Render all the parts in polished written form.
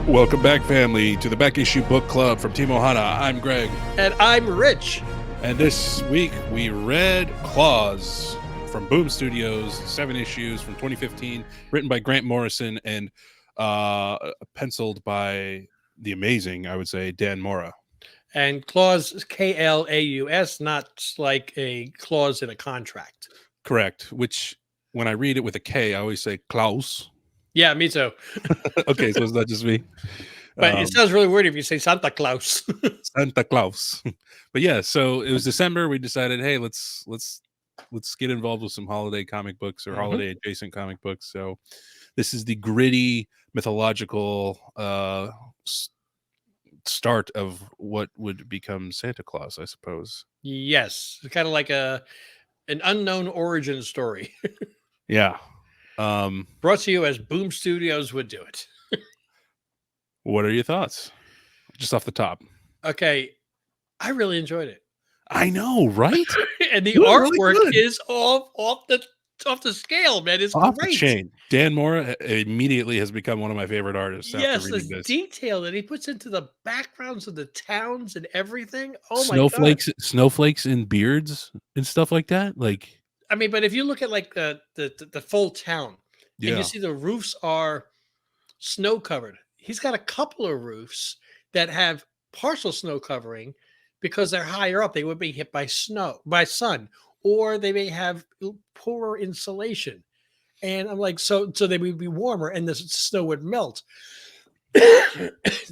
Welcome back, family, to the Back Issue Book Club from Team Ohana. I'm Greg. And I'm Rich. And this week we read Klaus from Boom Studios, 7 issues from 2015, written by Grant Morrison and penciled by the amazing, I would say, Dan Mora. And clause is Klaus, not like a clause in a contract. Correct. Which, when I read it with a K, I always say Klaus. Yeah, me too. Okay, so it's not just me. But it sounds really weird if you say Santa Claus. Santa Claus. But yeah, so it was December. We decided, hey, let's get involved with some holiday comic books or holiday adjacent comic books. So this is the gritty mythological start of what would become Santa Claus, I suppose. Yes, it's kind of like an unknown origin story. Yeah. Brought to you as Boom Studios would do it. What are your thoughts? Just off the top. Okay, I really enjoyed it. I know, right? And the artwork is off the scale, man. It's off great. The chain. Dan Mora immediately has become one of my favorite artists. Yes, after reading this detail that he puts into the backgrounds of the towns and everything. Oh snowflakes, my god, snowflakes and beards and stuff like that. Like, I mean, but if you look at like the full town, and you see the roofs are snow covered. He's got a couple of roofs that have partial snow covering because they're higher up. They would be hit by sun, or they may have poorer insulation. And I'm like, so they would be warmer and the snow would melt.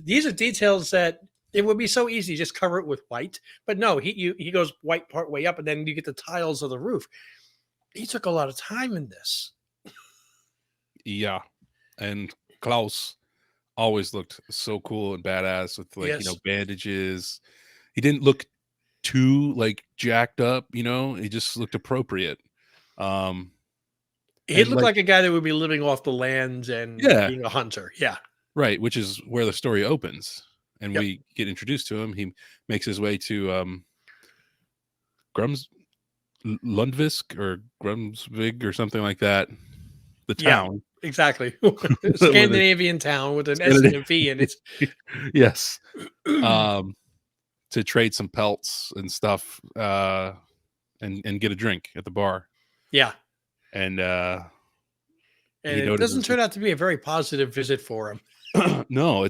These are details that it would be so easy, just cover it with white. But no, he goes white part way up, and then you get the tiles of the roof. He took a lot of time in this. Yeah. And Klaus always looked so cool and badass with bandages. He didn't look too like jacked up, he just looked appropriate. He looked like a guy that would be living off the land and being a hunter. Yeah. Right, which is where the story opens. And we get introduced to him. He makes his way to Lundvisk or Grumsvig or something like that. The town. Yeah, exactly. Scandinavian town with an S and a V in it. Yes. To trade some pelts and stuff and get a drink at the bar. Yeah. And it doesn't turn out to be a very positive visit for him. No,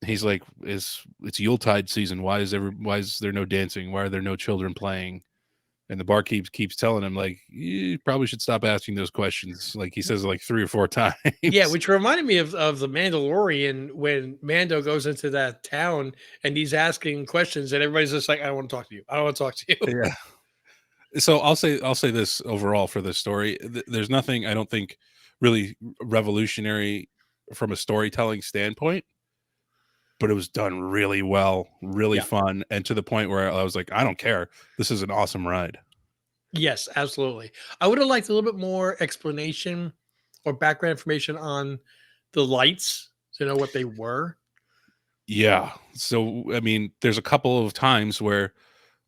he's like, it's Yuletide season. Why is there no dancing? Why are there no children playing? And the bar keeps telling him, like, you probably should stop asking those questions. Like he says, like 3 or 4 times. Yeah, which reminded me of the Mandalorian when Mando goes into that town and he's asking questions and everybody's just like, I don't want to talk to you. I don't want to talk to you. Yeah. So I'll say this overall for this story. There's nothing, I don't think, really revolutionary from a storytelling standpoint, but it was done really well, really fun, and to the point where I was like, I don't care. This is an awesome ride. Yes, absolutely. I would have liked a little bit more explanation or background information on the lights to know what they were. Yeah. So, I mean, there's a couple of times where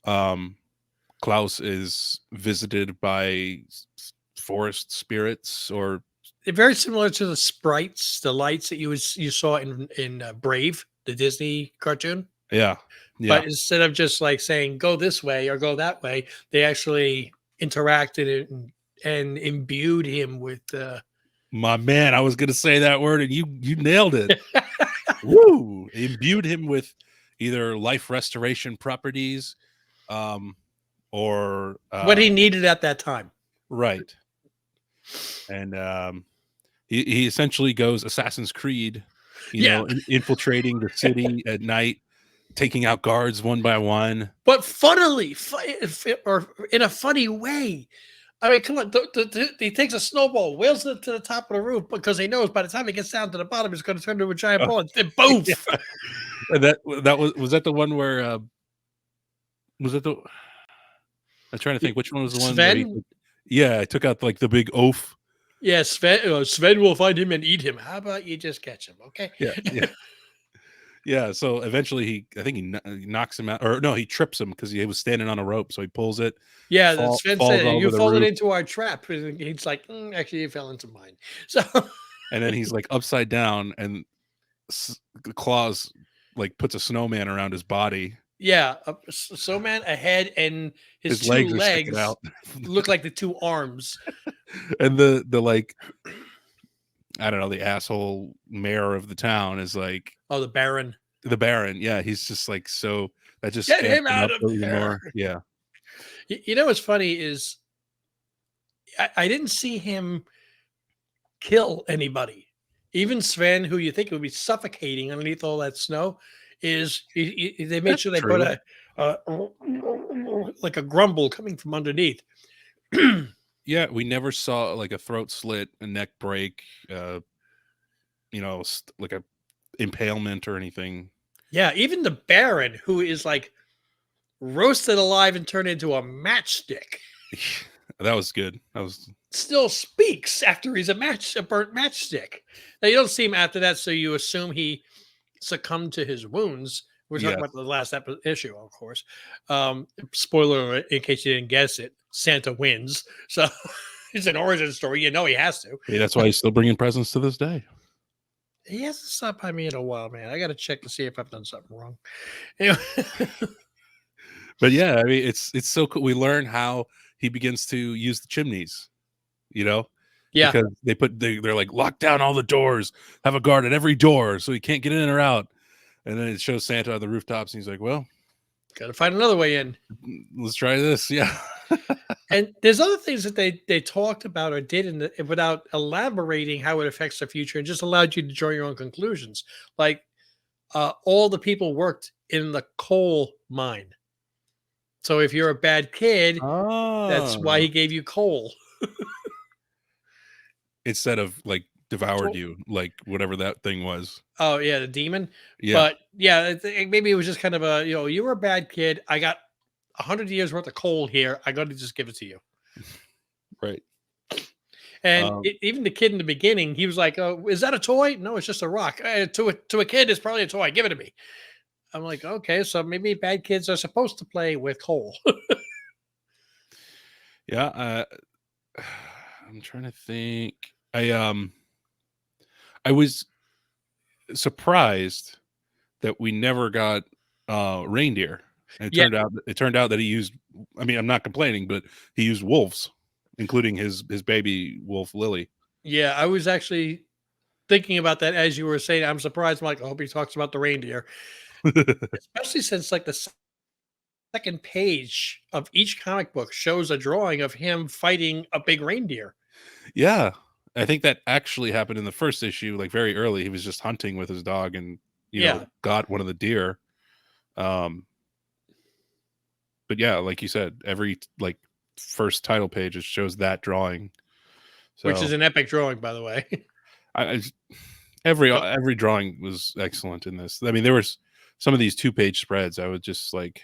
Klaus is visited by forest spirits, or they're very similar to the sprites, the lights that you saw in Brave, the Disney cartoon. Yeah. But instead of just like saying go this way or go that way, they actually interacted and imbued him with my man, I was gonna say that word and you nailed it. Woo! Imbued him with either life restoration properties, or what he needed at that time. Right. And he essentially goes Assassin's Creed, infiltrating the city at night, taking out guards one by one. But funnily, or in a funny way. I mean, come on. He takes a snowball, wheels it to the top of the roof because he knows by the time he gets down to the bottom, it's going to turn into a giant ball. And boom! Yeah. And was that the one where was it the? I'm trying to think which one was the one. Sven? I took out like the big oaf. Yeah, Sven will find him and eat him. How about you just catch him? Okay. Yeah. Yeah, so eventually I think he knocks him out, or no, he trips him because he was standing on a rope, so he pulls it. Yeah, Sven said, you fallen into our trap. And he's like, actually, you fell into mine. So, and then he's like upside down, and Klaus like puts a snowman around his body. Yeah, snowman, a head, and his His two legs are sticking legs out. look like the two arms. And the like, I don't know, the asshole mayor of the town is like Oh, the Baron. the Baron. Yeah, he's just like, so that just Get amps him him out up of even there. more. Yeah. You know what's funny is I didn't see him kill anybody. Even Sven, who you think would be suffocating underneath all that snow, they made That's sure they put true. a like a grumble coming from underneath. Yeah, we never saw like a throat slit, a neck break, like a impalement or anything. Yeah, even the Baron, who is like roasted alive and turned into a matchstick, That was good. That was still speaks after he's a burnt matchstick. Now you don't see him after that, so you assume he succumbed to his wounds. We're talking yes. about the last issue, of course. Spoiler alert, in case you didn't guess it, Santa wins. So it's an origin story. You know he has to. Yeah, that's why he's still bringing presents to this day. He hasn't stopped by me in a while, man. I got to check to see if I've done something wrong. Anyway. But yeah, I mean, it's so cool. We learn how he begins to use the chimneys, Yeah. because they're like, lock down all the doors, have a guard at every door so he can't get in or out. And then it shows Santa on the rooftops, and he's like, well, got to find another way in. Let's try this. Yeah. And there's other things that they talked about or did without elaborating how it affects the future, and just allowed you to draw your own conclusions. Like all the people worked in the coal mine. So if you're a bad kid, that's why he gave you coal. Instead of like devoured you, like whatever that thing was. Oh yeah, the demon. Yeah. But yeah, maybe it was just kind of a, you were a bad kid. I got 100 years worth of coal here. I got to just give it to you. Right. And even the kid in the beginning, he was like, "Oh, is that a toy? No, it's just a rock. To a kid, it's probably a toy. Give it to me." I'm like, okay, so maybe bad kids are supposed to play with coal. Yeah. I'm trying to think. I was surprised that we never got reindeer. And it turned out that he used, I mean, I'm not complaining, but he used wolves, including his baby wolf Lily. Yeah, I was actually thinking about that as you were saying. I'm surprised. I'm like, I hope he talks about the reindeer. Especially since like the second page of each comic book shows a drawing of him fighting a big reindeer. Yeah. I think that actually happened in the first issue, like very early. He was just hunting with his dog and, got one of the deer. But yeah, like you said, every like first title page it shows that drawing. So, which is an epic drawing, by the way. Every drawing was excellent in this. I mean, there was some of these 2-page spreads. I would just like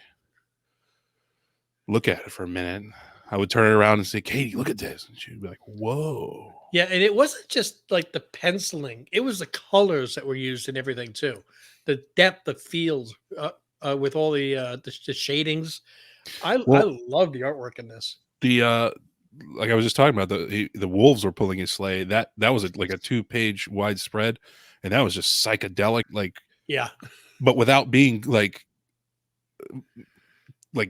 look at it for a minute. I would turn it around and say, Katie, look at this. And she'd be like, whoa. Yeah. And it wasn't just like the penciling, it was the colors that were used in everything too. The depth, the fields, with all the shadings. I love the artwork in this. Like I was just talking about, the wolves were pulling his sleigh. That was like a 2-page wide spread, and that was just psychedelic, like, yeah, but without being like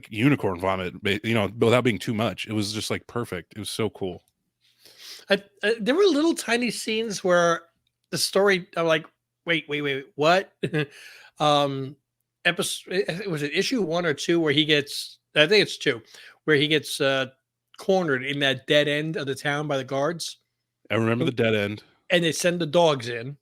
unicorn vomit, without being too much. It was just like perfect. It was so cool. There were little tiny scenes where the story, I'm like, wait, what? Episode, was it issue 1 or 2 where he gets, I think it's 2, where he gets cornered in that dead end of the town by the guards. I remember the dead end. And they send the dogs in.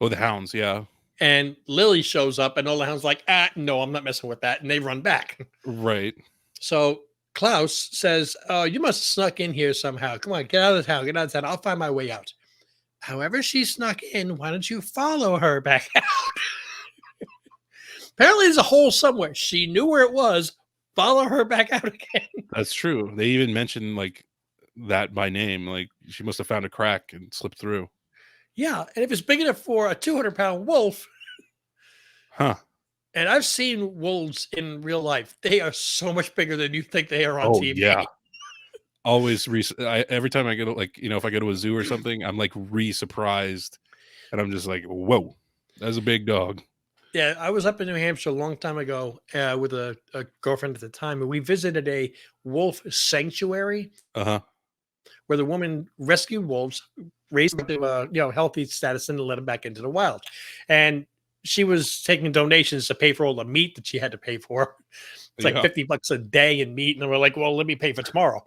Oh, the hounds, yeah. And Lily shows up, and all the hounds like, no, I'm not messing with that. And they run back. Right. So Klaus says, oh, you must have snuck in here somehow. Come on, get out of town. Get out of town. I'll find my way out. However she snuck in, why don't you follow her back out? Apparently there's a hole somewhere. She knew where it was. Follow her back out again. That's true. They even mentioned like that by name. Like she must have found a crack and slipped through. Yeah. And if it's big enough for a 200-pound wolf. Huh. And I've seen wolves in real life. They are so much bigger than you think they are on TV. Yeah. Always every time I go to if I go to a zoo or something, I'm like surprised, and I'm just like, whoa, That's a big dog. Yeah, I was up in New Hampshire a long time ago with a girlfriend at the time, and we visited a wolf sanctuary Uh-huh. where the woman rescued wolves, raised them to healthy status, and let them back into the wild. And she was taking donations to pay for all the meat that she had to pay for. It's like Yeah. $50 a day in meat, and we're like, well, let me pay for tomorrow.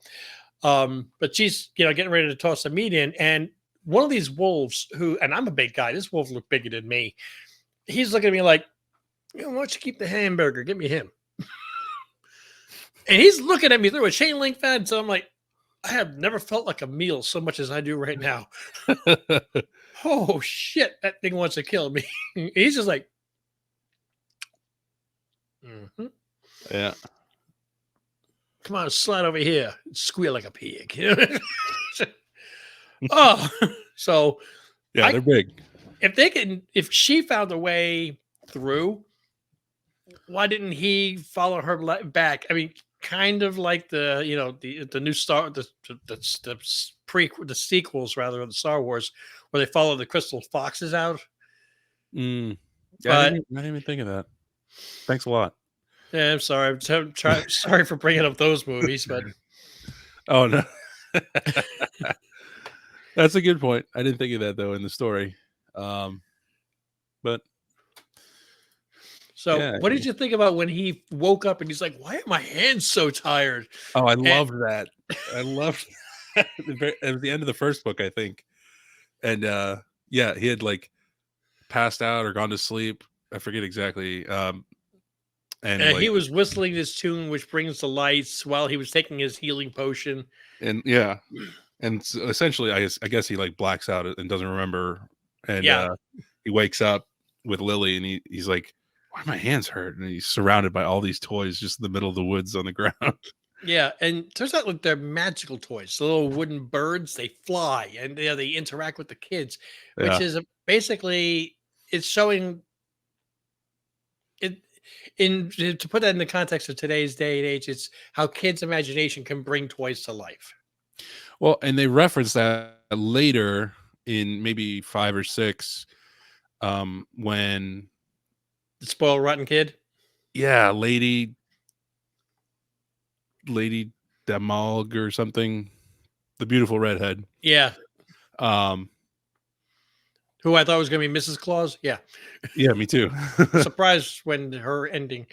But she's getting ready to toss the meat in, and one of these wolves, and I'm a big guy, this wolf looked bigger than me. He's looking at me like, why don't you keep the hamburger? Give me him. And he's looking at me through a chain link fence. So I'm like, I have never felt like a meal so much as I do right now. Oh shit, that thing wants to kill me. He's just like, yeah. Come on, slide over here, squeal like a pig. Oh, so yeah, they're big. If she found a way through, why didn't he follow her back? I mean, kind of like the new the sequels rather of the Star Wars, where they follow the crystal foxes out. Yeah, I didn't even think of that. Thanks a lot. Yeah, I'm sorry. Sorry for bringing up those movies, but oh no, that's a good point. I didn't think of that though in the story. But so what did you think about when he woke up and he's like, "Why are my hands so tired?" Oh, I loved that. I loved that. At the end of the first book, I think, and yeah, he had like passed out or gone to sleep. I forget exactly. And like, he was whistling this tune, which brings the lights, while he was taking his healing potion. And yeah, and so essentially, I guess he like blacks out and doesn't remember. And he wakes up with Lily, and he's like, "Why are my hands hurt?" And he's surrounded by all these toys, just in the middle of the woods on the ground. Yeah, and turns out like they're magical toys. The little wooden birds, they fly and they interact with the kids, which is basically it's showing it to put that in the context of today's day and age. It's how kids' imagination can bring toys to life. Well, and they reference that later in maybe 5 or 6, when the spoiled rotten kid. Yeah, Lady Demog or something, the beautiful redhead. Yeah. Who I thought was going to be Mrs. Claus. Yeah. Yeah, me too. Surprised when her ending,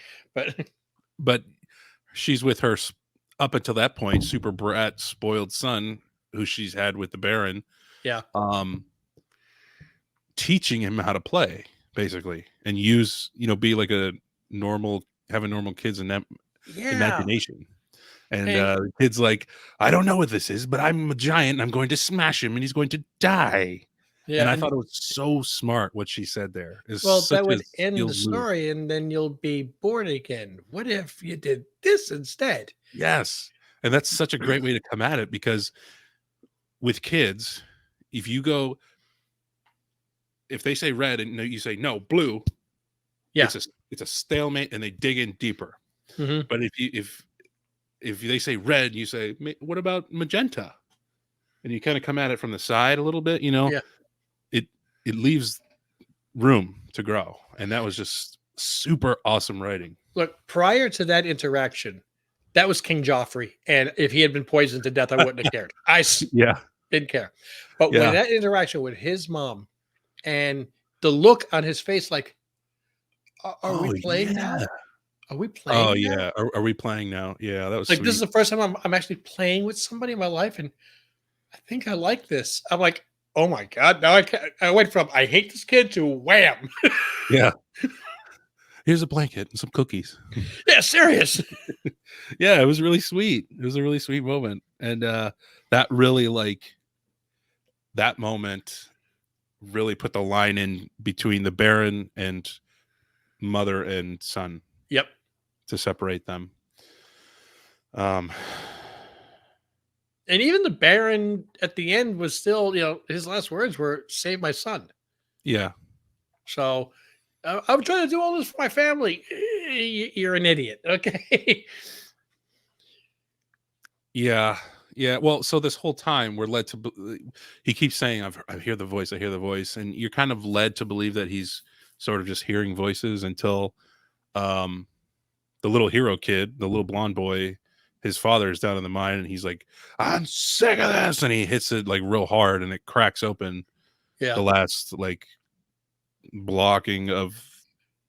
but she's with her up until that point, super brat, spoiled son who she's had with the Baron. Yeah. Teaching him how to play basically and use, be like have a normal kids imagination. And the kid's like, I don't know what this is, but I'm a giant and I'm going to smash him and he's going to die. Yeah, and I thought it was so smart what she said there. Well, that would end the story, and then you'll be born again. What if you did this instead? Yes. And that's such a great way to come at it, because with kids, if they say red and you say no, blue, yeah, it's a stalemate and they dig in deeper. Mm-hmm. But if they say red, you say, what about magenta? And you kind of come at it from the side a little bit, Yeah. It leaves room to grow. And that was just super awesome writing. Look, prior to that interaction, that was King Joffrey. And if he had been poisoned to death, I wouldn't have cared. I didn't care. But when that interaction with his mom and the look on his face, like, are we playing now? Are we playing? Oh, yeah. Are we playing now? Yeah, that was like, sweet. This is the first time I'm actually playing with somebody in my life. And I think I like this. I'm like, oh my God. Now I went from I hate this kid to wham. Yeah. Here's a blanket and some cookies. Yeah, serious. Yeah, it was really sweet. It was a really sweet moment. And that really, that moment really put the line in between the Baron and mother and son. Yep. To separate them. And even the Baron at the end was still, his last words were "Save my son." Yeah. So I'm trying to do all this for my family. You're an idiot. Okay. Yeah. Yeah. Well, so this whole time we're led to, he keeps saying, I hear the voice. I hear the voice. And you're kind of led to believe that he's sort of just hearing voices until the little hero kid, the little blonde boy, his father is down in the mine, and he's like, "I'm sick of this," and he hits it like real hard, and it cracks open Yeah. the last like blocking of,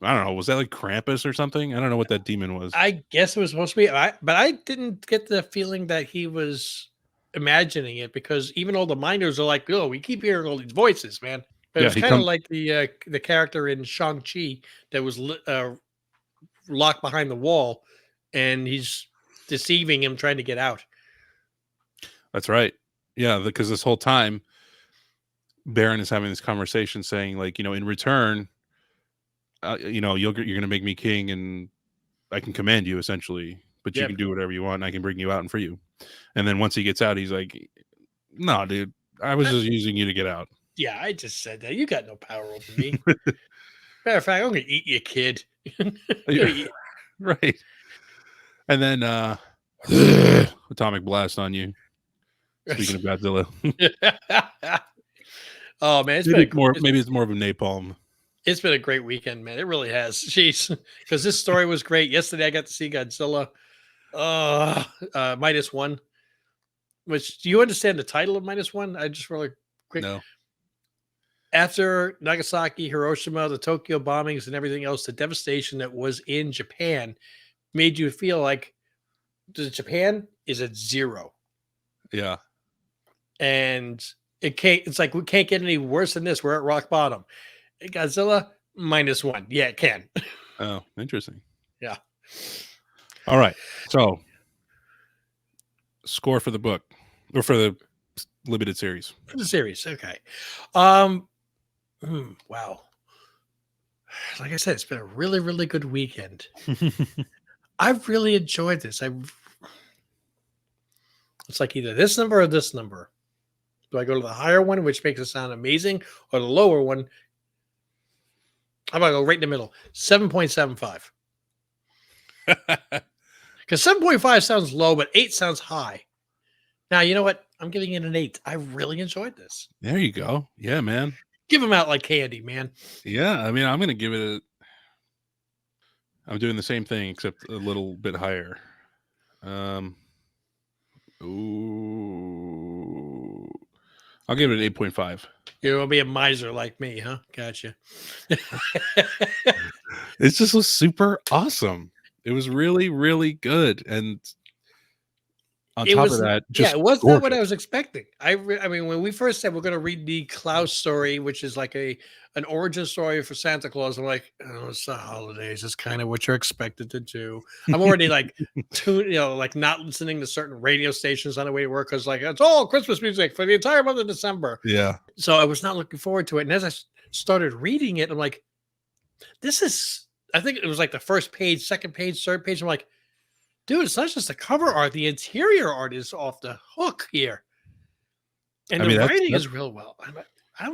I don't know, was that like Krampus or something? I don't know what that demon was. I guess it was supposed to be, but I didn't get the feeling that he was imagining it, because even all the miners are like, "Oh, we keep hearing all these voices, man." But it Yeah, was he kind of comes. like the character in Shang-Chi that was locked behind the wall, and he's deceiving him, trying to get out. That's right. Yeah, because this whole time Baron is having this conversation saying, like, in return, you're going to make me king, and I can command you essentially, but you Yeah, can do whatever you want, and I can bring you out and free you. And then once he gets out, he's like, "No, dude, I was just using you to get out." yeah, I just said that. You got no power over me. Matter of fact, I'm gonna eat you, kid. I'm gonna Yeah, eat- right. And then atomic blast on you. Speaking of Godzilla, Oh man, maybe it's more of a napalm. it's been a great weekend, man. It really has. Jeez, because this story was great. Yesterday, I got to see Godzilla -1. Which, do you understand the title of -1? I just really quick. No. After Nagasaki, Hiroshima, the Tokyo bombings, and everything else, the devastation that was in Japan made you feel like Japan is at zero, Yeah. and it can't. It's like, we can't get any worse than this. We're at rock bottom. Godzilla -1. Yeah, it can. Oh, interesting. Yeah. All right. So, score for the book, or for the limited series. For the series. Okay. Wow. Like I said, it's been a really, really good weekend. I've really enjoyed this. It's like either this number or this number. Do I go to the higher one, which makes it sound amazing, or the lower one? How about I go right in the middle? 7.75. Because 7.5 sounds low, but 8 sounds high. Now, you know what? I'm giving it an 8. I really enjoyed this. There you go. Yeah, man. Give them out like candy, man. Yeah, I mean, I'm going to give it I'm doing the same thing except a little bit higher. Ooh. I'll give it an 8.5. You will be a miser like me, huh? Gotcha. It just was super awesome. It was really, really good. And on top of that, just it was not what I gorgeous. was expecting. I mean, when we first said we're going to read the Klaus story, which is like an origin story for Santa Claus, I'm like, oh, it's the holidays. It's kind of what you're expected to do. I'm already like like not listening to certain radio stations on the way to work, because like, it's all Christmas music for the entire month of December. Yeah. So I was not looking forward to it. And as I started reading it, I'm like, this is, I think it was like the first page, second page, third page. I'm like, dude, it's not just the cover art; the interior art is off the hook here, and I the mean, writing that's is real well.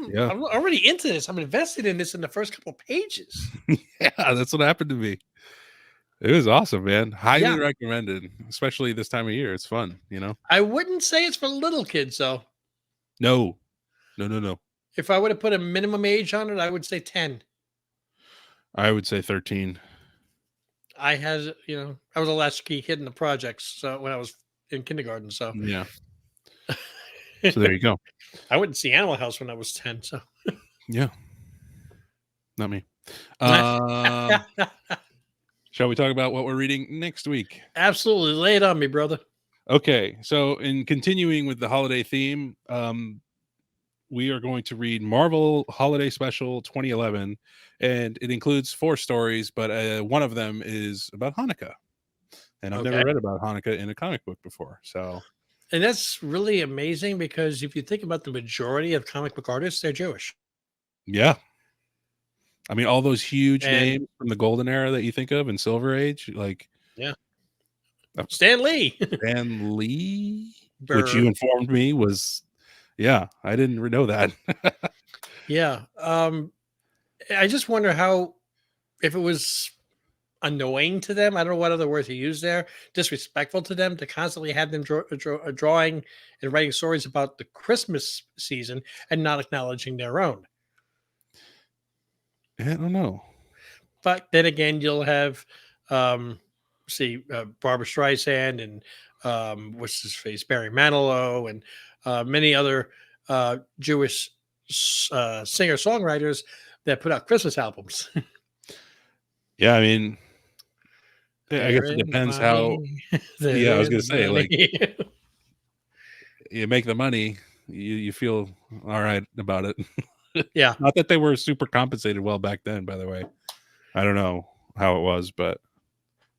yeah. I'm already into this. I'm invested in this in the first couple pages. Yeah, that's what happened to me. It was awesome, man. Highly Yeah, recommended, especially this time of year. It's fun, I wouldn't say it's for little kids though. No. No, no, no. If I would have put a minimum age on it, I would say 10. I would say 13. I had, I was a latchkey kid in the projects, so when I was in kindergarten, so Yeah. So there you go. I wouldn't see Animal House when I was 10. So Yeah. Not me. Shall we talk about what we're reading next week? Absolutely, lay it on me, brother. Okay, so in continuing with the holiday theme, we are going to read Marvel Holiday Special 2011, and it includes 4 stories, but one of them is about Hanukkah, and I've never read about Hanukkah in a comic book before. So, and that's really amazing, because if you think about the majority of comic book artists, they're Jewish. yeah, I mean, all those huge names from the Golden Era that you think of in Silver Age, like Stan Lee, which you informed me was, I didn't know that. Yeah, I just wonder how, if it was annoying to them. I don't know what other word to use there. Disrespectful to them to constantly have them drawing and writing stories about the Christmas season and not acknowledging their own. I don't know. But then again, you'll have, Barbara Streisand and what's his face, Barry Manilow, and many other Jewish singer-songwriters that put out Christmas albums. Yeah, I mean, I guess it depends how. Yeah, I was gonna say, like, you make the money, you feel all right about it. Yeah. Not that they were super compensated well back then, by the way. I don't know how it was, but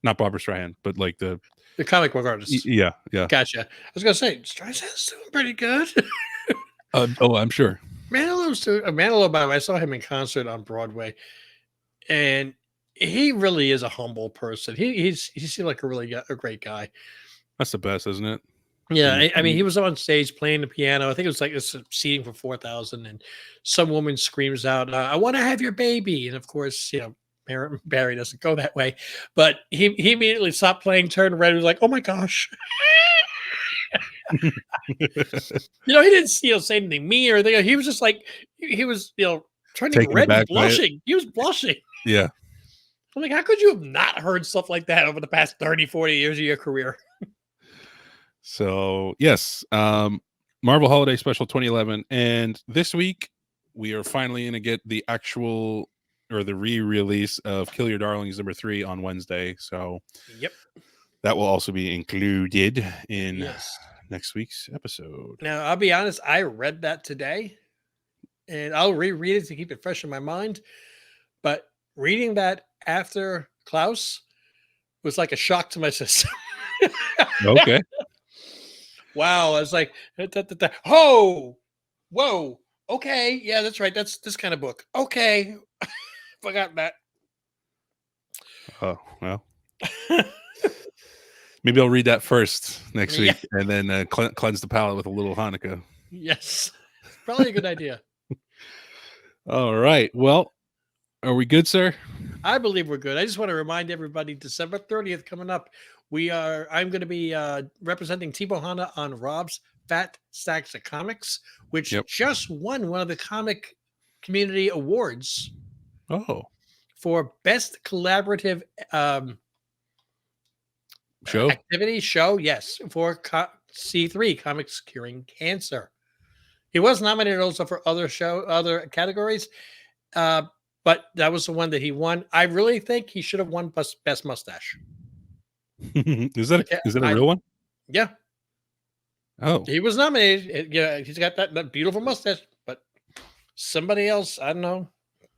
not Barbara Streisand, but like the comic book artist. Yeah. Gotcha. I was gonna say Streisand's doing pretty good. Oh, I'm sure. Manilow, by the way, I saw him in concert on Broadway, and he really is a humble person. He seemed like a great guy. That's the best, isn't it? Yeah, I mean, he was on stage playing the piano. I think it was like this seating for 4,000, and some woman screams out, "I want to have your baby!" And of course, Barry doesn't go that way, but he immediately stopped playing, turned red, and was like, "Oh my gosh!" He didn't say anything mean or anything. He was just like he was turning red and blushing. He was blushing. Yeah. I'm like, how could you have not heard stuff like that over the past 30, 40 years of your career? So, yes, Marvel Holiday Special 2011. And this week, we are finally going to get the actual or the re-release of Kill Your Darlings #3 on Wednesday. So, yep, that will also be included in next week's episode. Now, I'll be honest, I read that today, and I'll reread it to keep it fresh in my mind. But reading that after Klaus was like a shock to my system. Okay. Wow, I was like, oh, whoa, okay, yeah, that's right, that's this kind of book. Okay, forgot that. Oh, well. Maybe I'll read that first next week, and then cleanse the palate with a little Hanukkah. Yes, probably a good idea. All right, well, are we good, sir? I believe we're good. I just want to remind everybody, December 30th coming up. I'm going to be representing T. Bohanna on Rob's Fat Stacks of Comics, which just won one of the comic community awards. Oh, for best collaborative show. Yes, for C3 Comics Curing Cancer. He was nominated also for other categories, but that was the one that he won. I really think he should have won best mustache. Is that a real one? Yeah. Oh, he was nominated. Yeah, he's got that beautiful mustache, but somebody else, I don't know,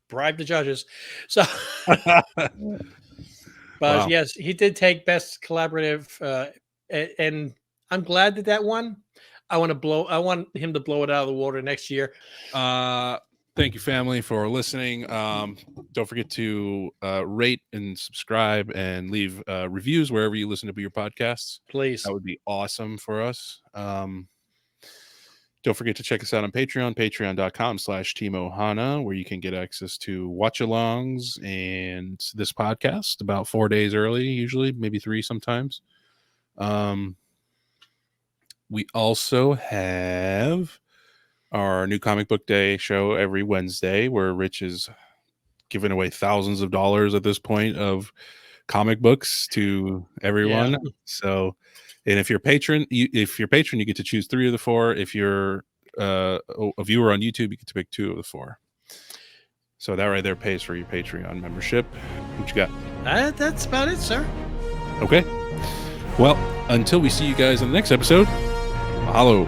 bribed the judges. So, but wow. Yes, he did take best collaborative, and I'm glad that won. I want him to blow it out of the water next year. Thank you, family, for listening. Don't forget to rate and subscribe and leave reviews wherever you listen to your podcasts. Please. That would be awesome for us. Don't forget to check us out on Patreon, patreon.com/TeamOhana, where you can get access to watch-alongs and this podcast about 4 days early, usually, maybe 3 sometimes. We also have our new comic book day show every Wednesday, where Rich is giving away thousands of dollars at this point of comic books to everyone. Yeah. So, and if you're a patron, you get to choose 3 of the 4. If you're a viewer on YouTube, you get to pick 2 of the 4. So that right there pays for your Patreon membership. What you got? That's about it, sir. Okay. Well, until we see you guys in the next episode, mahalo.